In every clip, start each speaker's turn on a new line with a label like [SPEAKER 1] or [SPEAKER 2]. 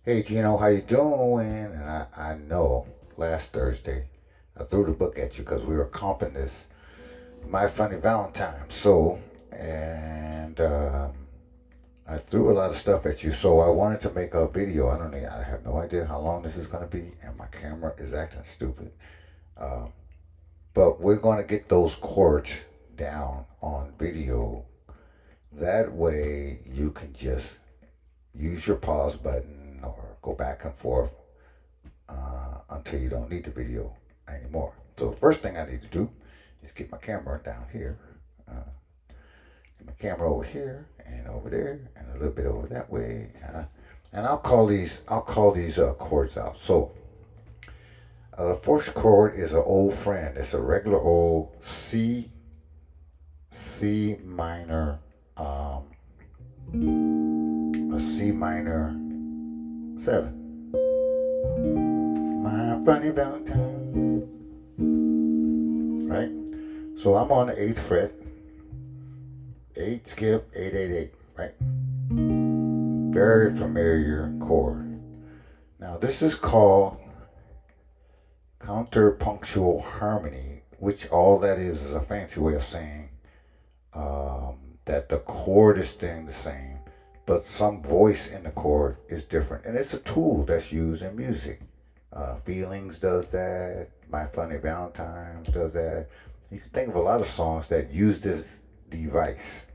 [SPEAKER 1] Hey Gino, how you doing? And I know last Thursday I threw the book at you because we were comping this My Funny Valentine. And I threw a lot of stuff at you. So I wanted to make a video. I have no idea how long this is going to be, and my camera is acting stupid. Uh, but we're going to get those chords down on video. That way you can just use your pause button or go back and forth until you don't need the video anymore. So the first thing I need to do is get my camera down here, get my camera over here and over there and a little bit over that way, and I'll call these chords out. So the first chord is an old friend. It's a regular old C minor, a C minor 7. My funny Valentine. Right? So I'm on the 8th fret. 8 skip 888, right? Very familiar chord. Now this is called counterpunctual harmony, which all that is a fancy way of saying that the chord is staying the same, but some voice in the chord is different. And it's a tool that's used in music. Feelings does that. My Funny Valentine does that. You can think of a lot of songs that use this device.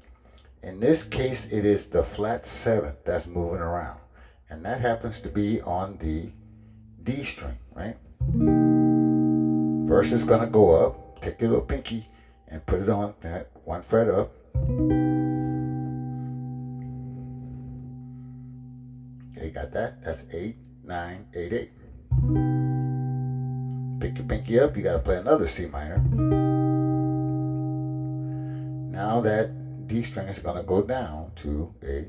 [SPEAKER 1] In this case, it is the flat 7th that's moving around. And that happens to be on the D string, right? First, it's going to go up. Take your little pinky and put it on that 1 fret up. Okay, got that? That's 8, 9, 8, 8. Pick your pinky up, you got to play another C minor. Now that D string is going to go down to a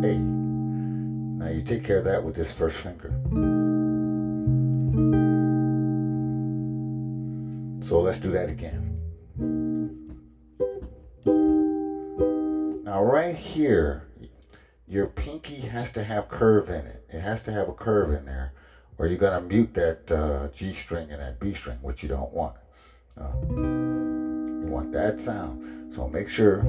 [SPEAKER 1] A. Now you take care of that with this first finger. So let's do that again. Now right here, your pinky has to have curve in it. It has to have a curve in there, or you're going to mute that G string and that B string, which you don't want. You want that sound. So make sure,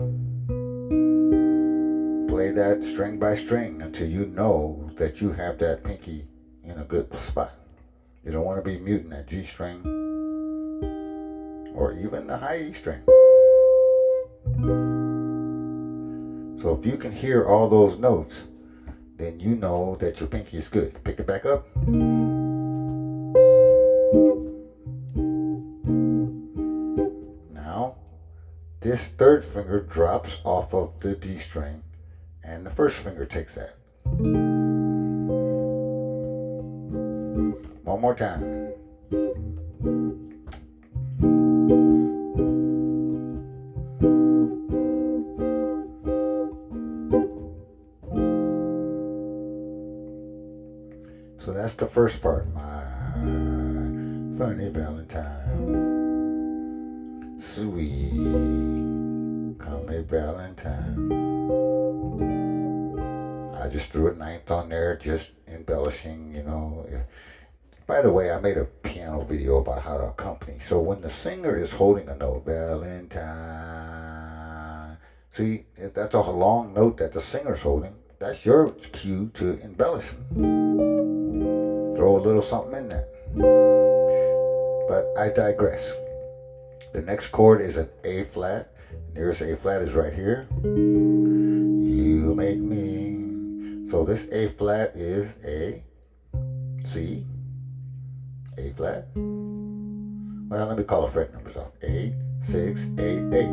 [SPEAKER 1] play that string by string until you know that you have that pinky in a good spot. You don't want to be muting that G string or even the high E string. So if you can hear all those notes, then you know that your pinky is good. Pick it back up. Now, this third finger drops off of the D string, and the first finger takes that. One more time. So that's the first part. My funny Valentine, sweet, come a Valentine. I just threw a ninth on there, just embellishing. By the way, I made a piano video about how to accompany. So when the singer is holding a note, Valentine, see, if that's a long note that the singer's holding, that's your cue to embellish. Throw a little something in that. But I digress. The next chord is an A flat. Nearest A flat is right here. You make me. So this A flat is a C, A flat. Well, let me call the fret numbers off. 8, 6, 8, 8.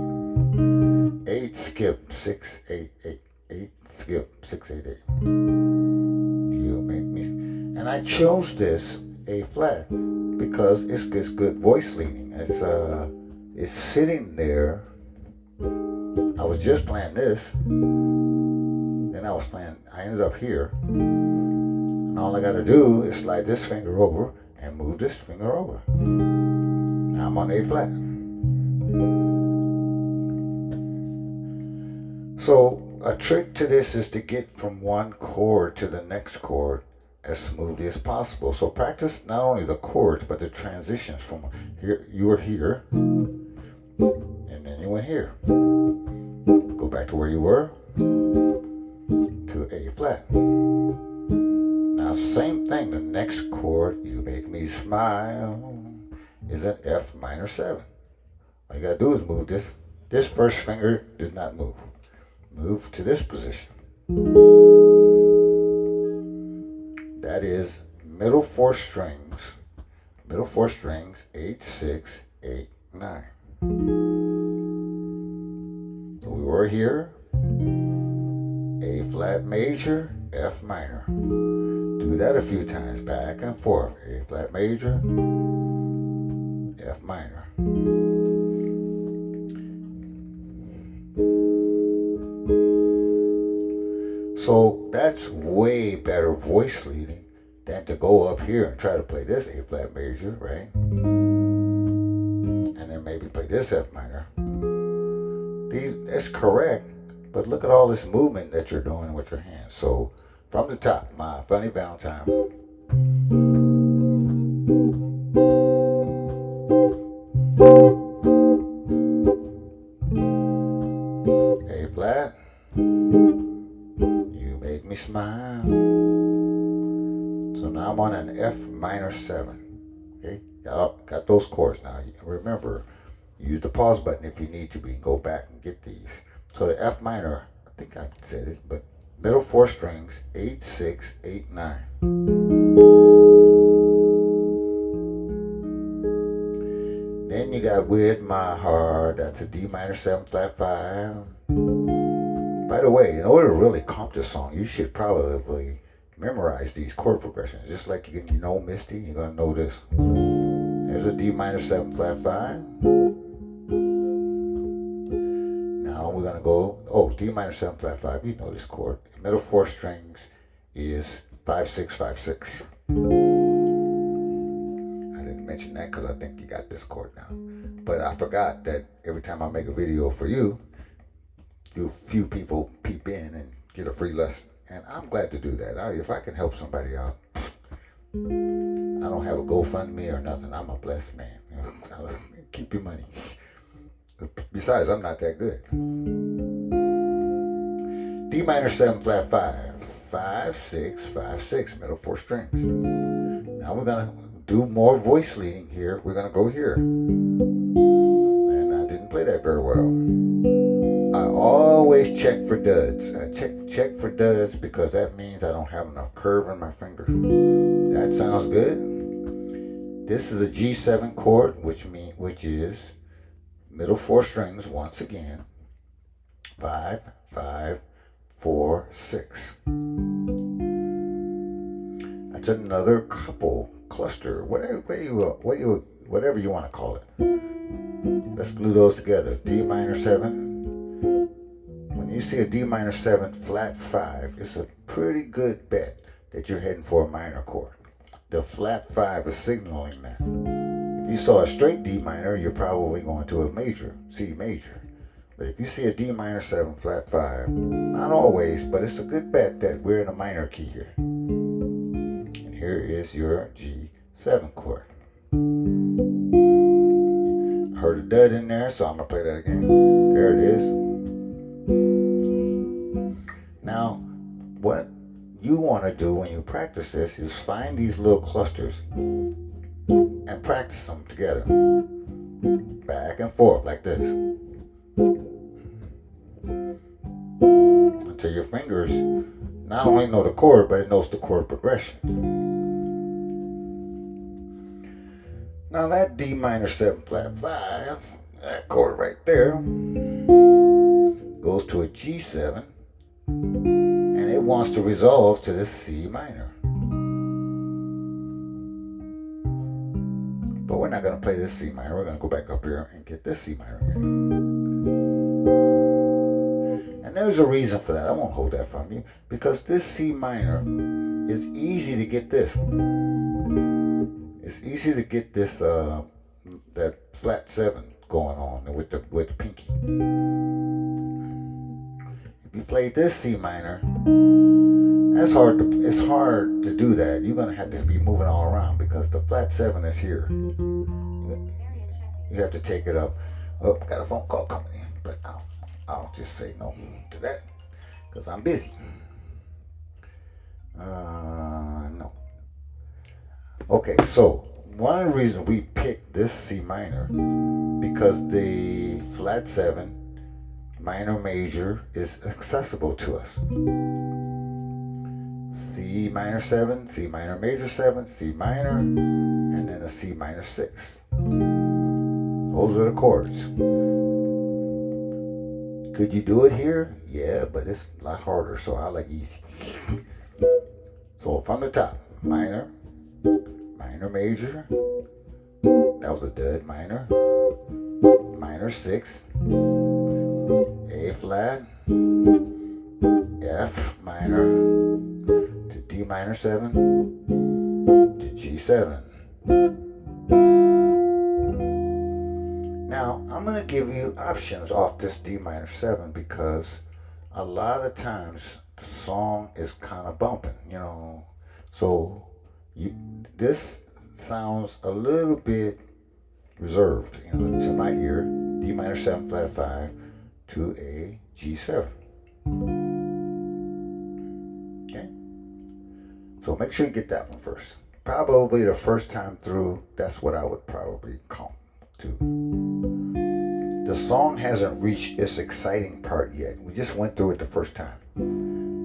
[SPEAKER 1] 8 skip 6, 8, 8. 8 skip 6, 8, 8. You make me. And I chose this A flat because it's good voice leading. It's sitting there. I was just playing this. Then I ended up here. And all I got to do is slide this finger over and move this finger over. Now I'm on A flat. So a trick to this is to get from one chord to the next chord as smoothly as possible. So practice not only the chords, but the transitions from here. You were here, and then you went here. Go back to where you were, to A flat. Now same thing, the next chord, you make me smile, is an F minor 7. All you gotta do is move this. This first finger does not move. Move to this position. That is middle four strings. Middle four strings, 8, 6, 8, 9. So we were here. A flat major, F minor. Do that a few times, back and forth. A flat major, F minor. So that's way better voice leading than to go up here and try to play this A flat major, right? And then maybe play this F minor. That's correct, but look at all this movement that you're doing with your hands. So from the top, my funny Valentine. A flat. You make me smile. So now I'm on an F minor 7. Okay, got those chords now. Remember, use the pause button if you need to. We can go back and get these. So the F minor, I think I said it, but middle four strings, 8, 6, 8, 9. Then you got With My Heart, that's a D minor 7 flat 5. By the way, in order to really comp this song, you should probably memorize these chord progressions. Just like you know Misty, you're going to know this. There's a D minor 7 flat 5. Now we're going to go, D minor 7 flat 5, you know this chord. Middle four strings is 5, 6, 5, 6. I didn't mention that because I think you got this chord now. But I forgot that every time I make a video for you, few people peep in and get a free lesson. And I'm glad to do that. If I can help somebody out, I don't have a GoFundMe or nothing. I'm a blessed man. Keep your money. Besides, I'm not that good. D minor 7 flat 5. 5, 6, 5, 6, middle four strings. Now we're going to do more voice leading here. We're going to go here. And I didn't play that very well. I always check for duds. I check for duds because that means I don't have enough curve in my finger. That sounds good. This is a G7 chord, which is middle four strings once again. 5, 5, 4, 6. That's another cluster, whatever you want to call it. Let's glue those together. D minor 7. When you see a D minor 7 flat 5, it's a pretty good bet that you're heading for a minor chord. The flat 5 is signaling that. If you saw a straight D minor, you're probably going to a major, C major. But if you see a D minor 7 flat 5, not always, but it's a good bet that we're in a minor key here. And here is your G7 chord. I heard a dud in there, so I'm going to play that again. There it is. Now, what you want to do when you practice this is find these little clusters and practice them together. Back and forth like this. Until your fingers not only know the chord, but it knows the chord progression. Now that D minor 7 flat 5, that chord right there, goes to a G7, and it wants to resolve to this C minor. But we're not going to play this C minor. We're going to go back up here and get this C minor again. And there's a reason for that. I won't hold that from you, because this C minor is easy to get this. It's easy to get this that flat 7 going on with the pinky. If you play this C minor, It's hard to do that. You're gonna have to be moving all around because the flat 7 is here. You have to take it up. Oh, got a phone call coming in, but I'll just say no to that because I'm busy. No. Okay, so one of the reasons we picked this C minor because the flat 7 minor major is accessible to us. C minor 7, C minor major 7, C minor, and then a C minor 6. Those are the chords. Could you do it here? Yeah, but it's a lot harder, so I like easy. So from the top, minor, minor major, that was a dud, minor, minor 6, A flat, F minor, to D minor 7, to G7. Now, I'm going to give you options off this D minor 7 because a lot of times the song is kind of bumping, So this sounds a little bit reserved, to my ear. D minor 7 flat 5 to a G7. Okay? So make sure you get that one first. Probably the first time through, that's what I would probably count to. The song hasn't reached its exciting part yet. We just went through it the first time.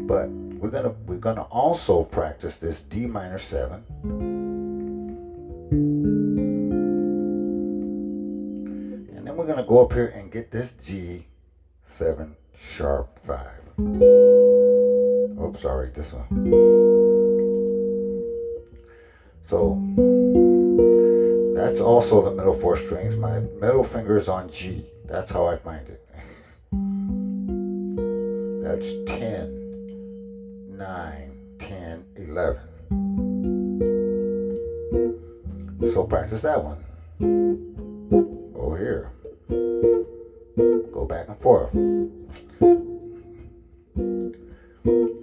[SPEAKER 1] But we're gonna also practice this D minor 7. And then we're gonna go up here and get this G7 sharp 5. Oops, sorry, this one. So that's also the middle 4 strings. My middle finger is on G. That's how I find it. That's 10, 9, 10, 11. So practice that one. Go here. Go back and forth.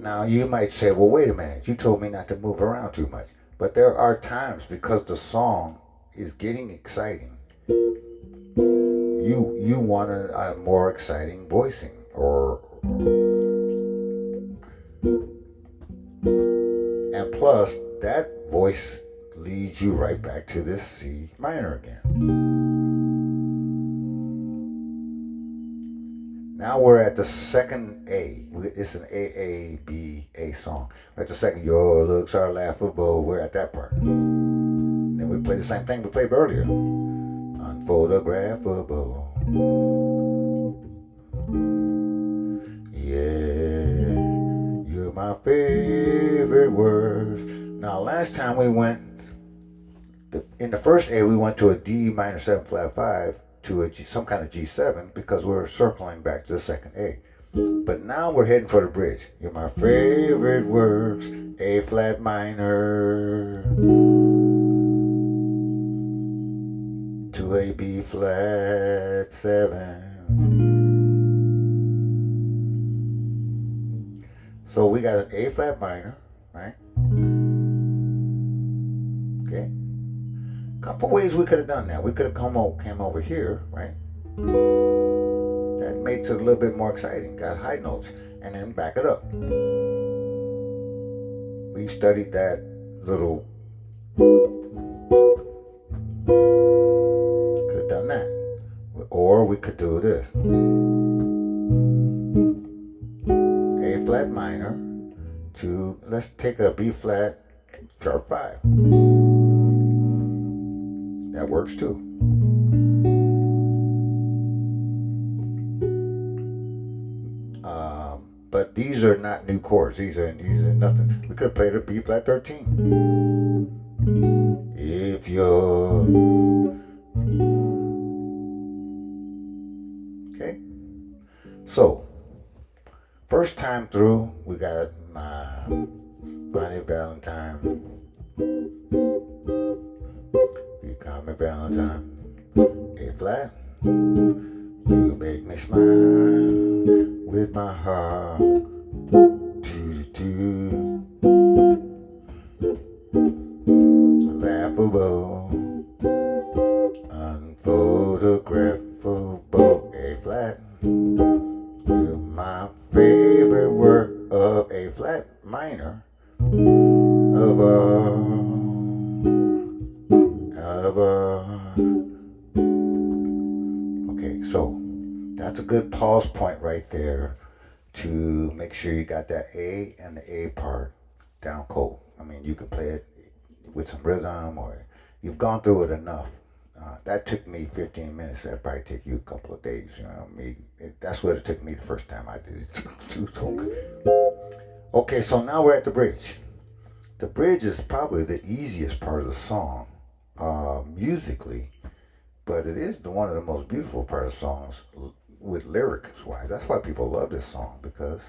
[SPEAKER 1] Now you might say, well, wait a minute. You told me not to move around too much. But there are times because the song is getting exciting. You want a more exciting voicing and plus that voice leads you right back to this C minor again. Now we're at the second A. It's an A song. We're at the second, your looks are laughable. We're at that part. Then we play the same thing we played earlier. Unphotographable. Yeah, you're my favorite words. Now last time we went, in the first A we went to a D minor 7 flat 5 to some kind of G7 because we're circling back to the second A. But now we're heading for the bridge. You're my favorite words, A flat minor to a B flat 7. So we got an A flat minor, right? Okay. Couple ways we could have done that. We could have came over here, right? That makes it a little bit more exciting. Got high notes, and then back it up. We studied that little. Could have done that, or we could do this: A flat minor to, let's take a B flat sharp 5. That works too. But these are not new chords. These are nothing. We could have played a B flat 13. If you're okay. So first time through, we got my funny Valentine. You call me Valentine. A flat. You make me smile with my heart. Do. Okay, so that's a good pause point right there to make sure you got that A and the A part down cold. I mean, you can play it with some rhythm, or you've gone through it enough. That took me 15 minutes. That probably take you a couple of days. You know, that's what it took me the first time I did it too. Okay, so now we're at the bridge. The bridge is probably the easiest part of the song, musically, but it is one of the most beautiful part of songs with lyrics wise. That's why people love this song, because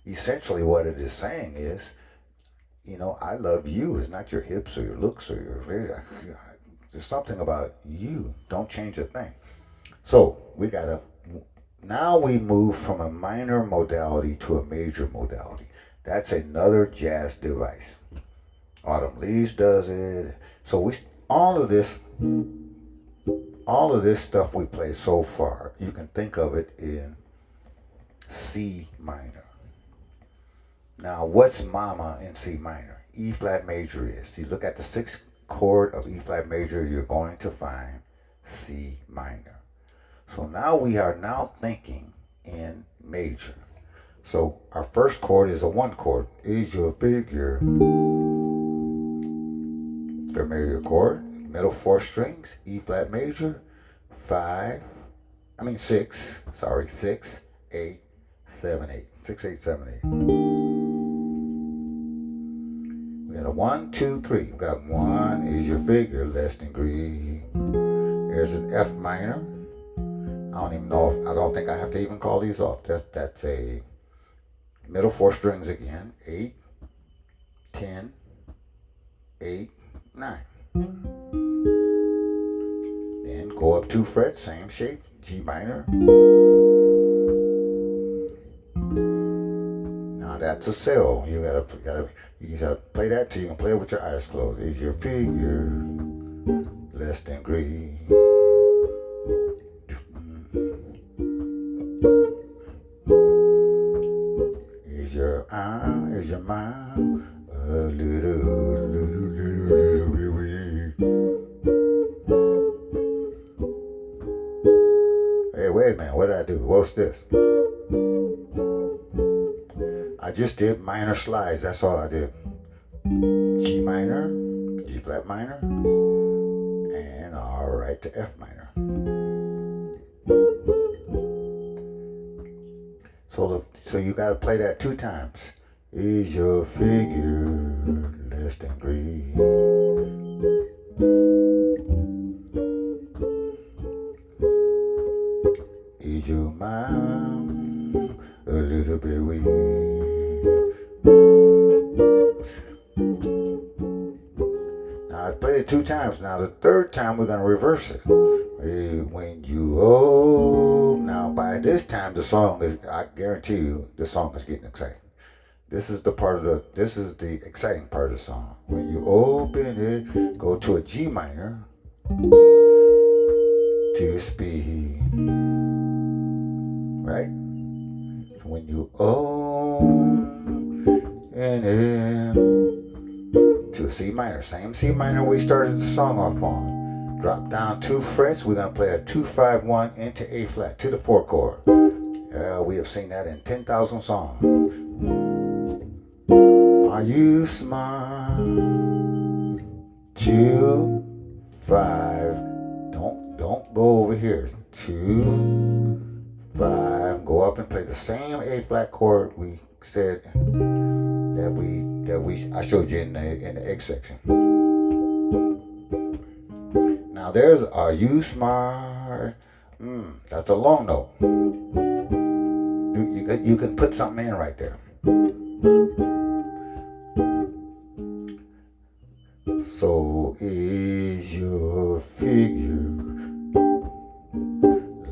[SPEAKER 1] essentially what it is saying is, you know, I love you. It's not your hips or your looks or your. There's something about you. Don't change a thing. So now we move from a minor modality to a major modality. That's another jazz device. Autumn Leaves does it. So all of this stuff we play so far, you can think of it in C minor. Now, what's mama in C minor? E flat major is. You look at the sixth chord of E flat major, you're going to find C minor. So now we are now thinking in major. So our first chord is a one chord. Is your figure. Familiar chord. Middle four strings. E flat major. 6, 8, 7, 8. 6, 8, 7, 8. We got a 1, 2, 3. We got 1 is your figure, less than green. There's an F minor. I don't think I have to even call these off. That's a middle four strings again. 8, 10, 8, 9. Then go up 2 frets, same shape, G minor. Now that's a cell. You gotta play that till you can play it with your eyes closed. Is your figure less than green? Is your mind a little bit weak? Hey, wait a minute, what did I do? What's this? I just did minor slides, that's all I did. G minor, G flat minor, and all right to F minor. So you gotta play that 2 times. Is your figure less than green? Is your mind a little bit weak? Now I played it 2 times. Now the 3rd time we're gonna reverse it. When you now by this time the song is, I guarantee you, the song is getting exciting. This is the exciting part of the song. When you open it, go to a G minor to speed. Right? So when you and then to a C minor, same C minor we started the song off on. Drop down 2 frets. We're gonna play a 2-5-1 into A flat to the 4 chord. We have seen that in 10,000 songs. Are you smart? 2, 5. Don't go over here. 2, 5. Go up and play the same A flat chord we said that I showed you in the egg section. Now there's Are You Smart? That's a long note. You can put something in right there. So is your figure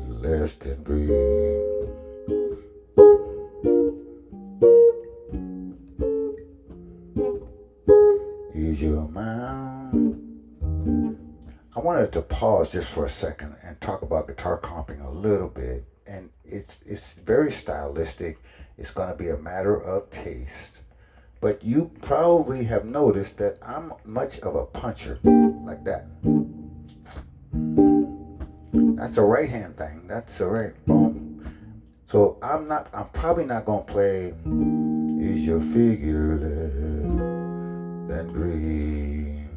[SPEAKER 1] less than green? Is your mind? I wanted to pause just for a second and talk about guitar comping a little bit. And it's very stylistic. It's going to be a matter of taste. But you probably have noticed that I'm much of a puncher, like that. That's a right hand thing. That's a right. Boom. So I'm probably not gonna play Is Your Figure Less Than Green.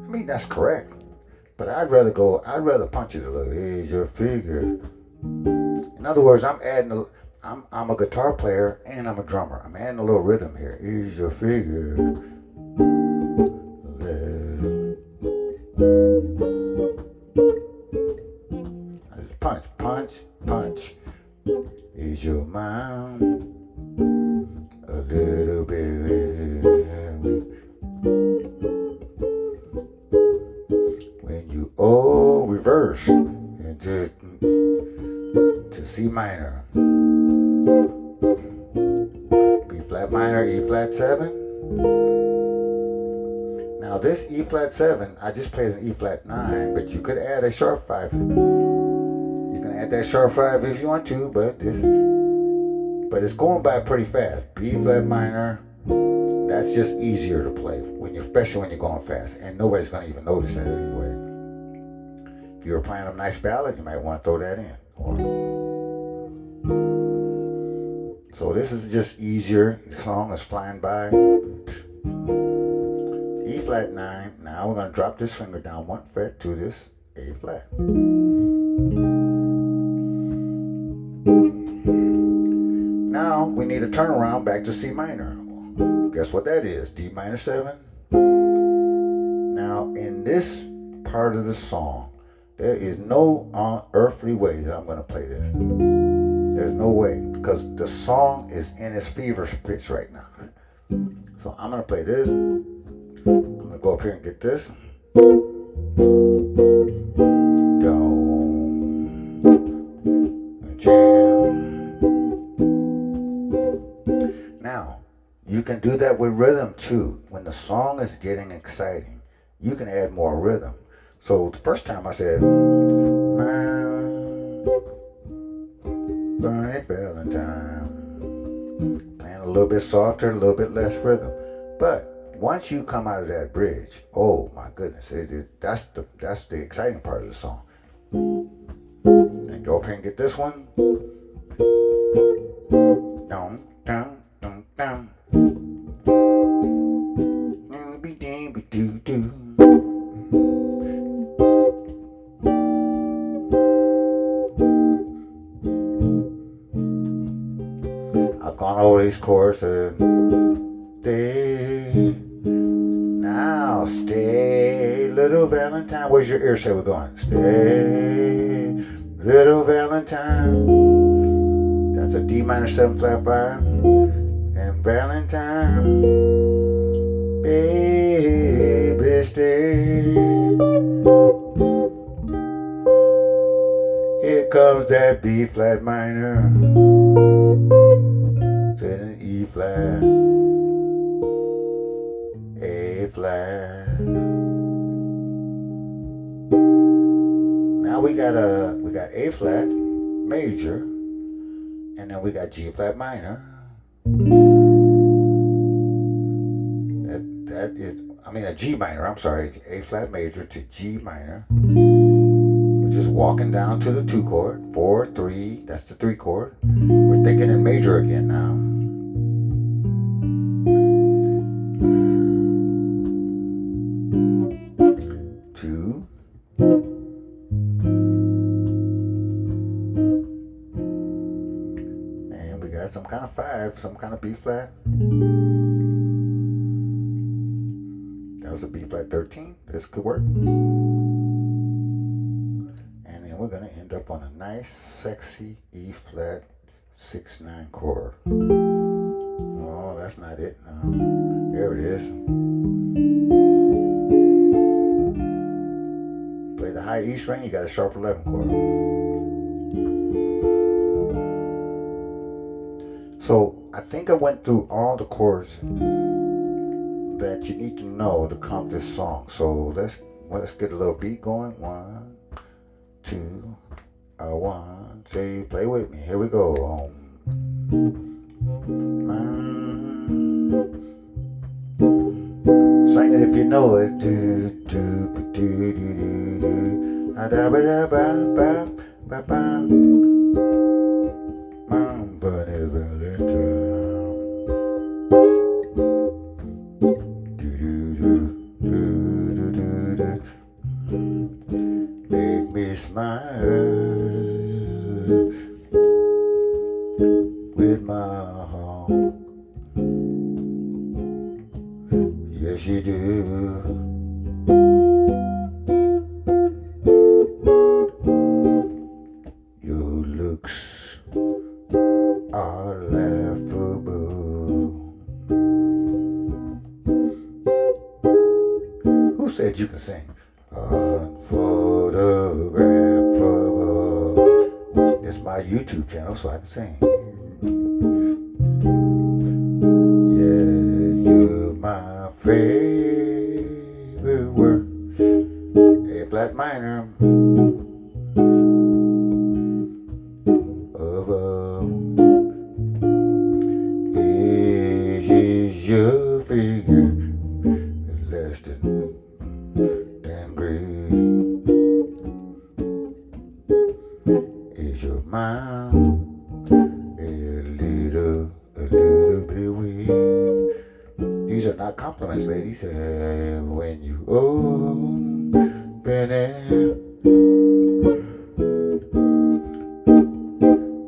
[SPEAKER 1] I mean, that's correct. But I'd rather punch it a little. Is your figure. In other words, I'm a guitar player and I'm a drummer. I'm adding a little rhythm here. Is your figure. Let's punch, punch, punch. Is your mind a little bit when you reverse into to C minor, B flat minor, E flat 7. Now this E flat 7, I just played an E flat 9, but you could add a sharp 5. You can add that sharp 5 if you want to, but it's going by pretty fast. B flat minor, that's just easier to play especially when you're going fast, and nobody's going to even notice that anyway. If you're playing a nice ballad, you might want to throw that in. So this is just easier. The song is flying by. E flat 9. Now we're going to drop this finger down 1 fret to this A flat. Now we need a turnaround back to C minor. Guess what that is? D minor 7. Now in this part of the song, there is no earthly way that I'm going to play this. There's no way, because the song is in its fever pitch right now. So I'm going to play this. I'm going to go up here and get this. Down. Jam. Now, you can do that with rhythm too. When the song is getting exciting, you can add more rhythm. So the first time I said, Bunny Valentine, playing a little bit softer, a little bit less rhythm. But once you come out of that bridge, oh my goodness, that's the exciting part of the song. And go up here and get this one. Down, down, down, down. I've gone over these chords and stay, little Valentine. Where's your ear say we're going? Stay, little Valentine. That's a D minor 7 flat 5. And Valentine, baby, stay. Here comes that B flat minor. Then an E flat, A flat. Now we got A flat major, and then we got G flat minor. That is a G minor. I'm sorry, A flat major to G minor. We're just walking down to the 2 chord, 4, 3. That's the 3 chord. We're thinking in major again now. And we got some kind of 5, some kind of B flat. That was a B flat 13. This could work. And then we're going to end up on a nice, sexy E flat 6/9 chord. Oh, that's not it. No. There it is. Play the high E string, you got a sharp 11 chord. So I think I went through all the chords that you need to know to comp this song. So let's get a little beat going. 1, 2, 1. Say, play with me. Here we go. Sing it if you know it. Do, do, do, do, do, do. Da, ba, da, ba, ba, ba, ba. Buddy Valentine. Do, do, do, do, do, do, do. Make me smile with my heart. Yes, you do. Your looks are laughable. Who said you can sing? Unphotographable. It's my YouTube channel, so I can sing. Yeah, you're my favorite word. A flat minor. Is your figure less than great? Is your mind a little bit weak? These are not compliments, ladies. When you open it,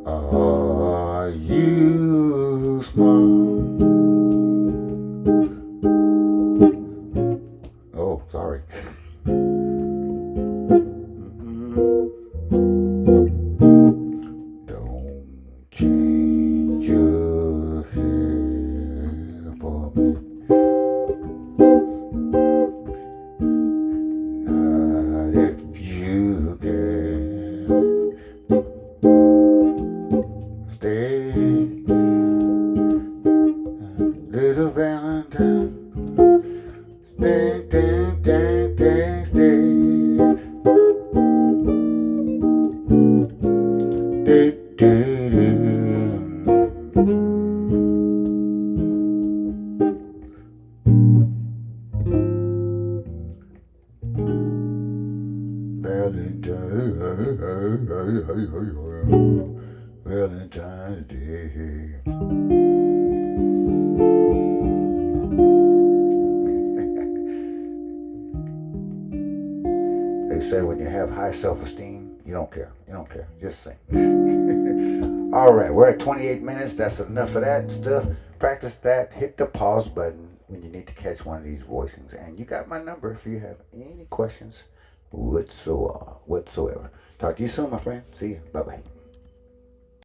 [SPEAKER 1] are you smart? Oh, sorry. Don't change your hair for me. Not if you can. Stay, little Valentine. Stay, stay, stay, stay, stay. Valentine's Day. They say when you have high self-esteem, you don't care. You don't care. Just sing. All right, we're at 28 minutes. That's enough of that stuff. Practice that. Hit the pause button when you need to catch one of these voicings. And you got my number if you have any questions whatsoever. Talk to you soon, my friend. See you. Bye-bye.